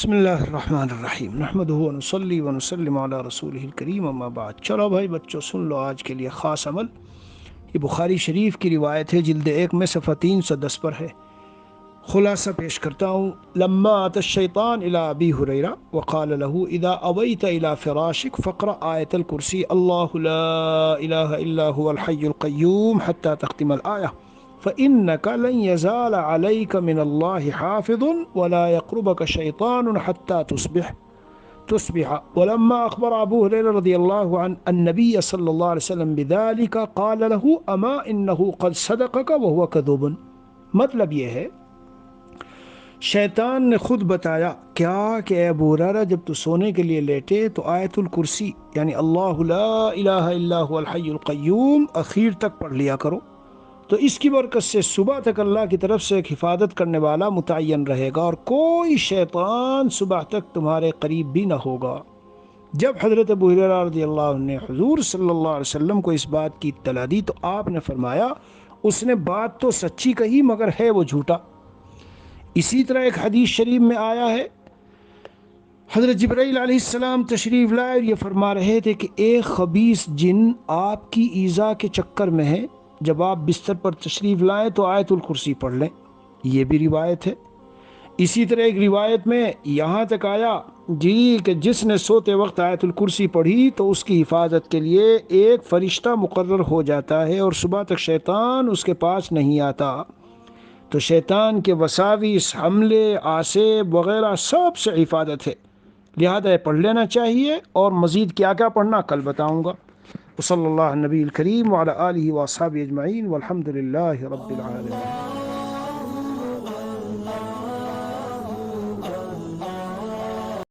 بسم اللہ الرحمن الرحیم نحمدہ ونصلی ونسلم علی رسولہ الکریم اما بعد۔ چلو بھائی بچوں سن لو آج کے لیے خاص عمل۔ یہ بخاری شریف کی روایت ہے، جلد 1 میں صفحہ 310 پر ہے۔ خلاصہ پیش کرتا ہوں۔ لما آت الشیطان الی ابی ہریرہ وقال له اذا اویت الی فراشک فقرأ آیت الکرسی اللہ لا الہ الا هو الحی القیوم حتی تختم الآیہ فإنك لن يزال عليك من الله حافظ ولا يقربك شيطان حتى تصبح ولما أخبر أبو هريرة رضي الله عنه النبي صلى الله عليه وسلم بذلك قال له أما إنه قد صدقك وهو كذوب۔ مطلب یہ ہے شیطان نے خود بتایا کیا کہ اے ابو ہریرہ جب تو سونے کے لیے لیٹے تو آیت الکرسی یعنی اللہ لا الہ الا هو الحی القیوم اخیر تک پڑھ لیا کرو، تو اس کی برکت سے صبح تک اللہ کی طرف سے ایک حفاظت کرنے والا متعین رہے گا اور کوئی شیطان صبح تک تمہارے قریب بھی نہ ہوگا۔ جب حضرت ابو ہریرہ رضی اللہ عنہ نے حضور صلی اللہ علیہ وسلم کو اس بات کی اطلاع دی تو آپ نے فرمایا اس نے بات تو سچی کہی مگر ہے وہ جھوٹا۔ اسی طرح ایک حدیث شریف میں آیا ہے، حضرت جبرائیل علیہ السلام تشریف لائے اور یہ فرما رہے تھے کہ ایک خبیث جن آپ کی ایذا کے چکر میں ہے، جب آپ بستر پر تشریف لائیں تو آیت الکرسی پڑھ لیں۔ یہ بھی روایت ہے۔ اسی طرح ایک روایت میں یہاں تک آیا کہ جس نے سوتے وقت آیت الکرسی پڑھی تو اس کی حفاظت کے لیے ایک فرشتہ مقرر ہو جاتا ہے اور صبح تک شیطان اس کے پاس نہیں آتا۔ تو شیطان کے وساوس، حملے، آسیب وغیرہ سب سے حفاظت ہے، لہذا یہ پڑھ لینا چاہیے۔ اور مزید کیا کیا پڑھنا کل بتاؤں گا۔ وصلی اللہ نبی الکریم وعلی آلہ واصحابہ اجمعین والحمد للہ رب العالمین۔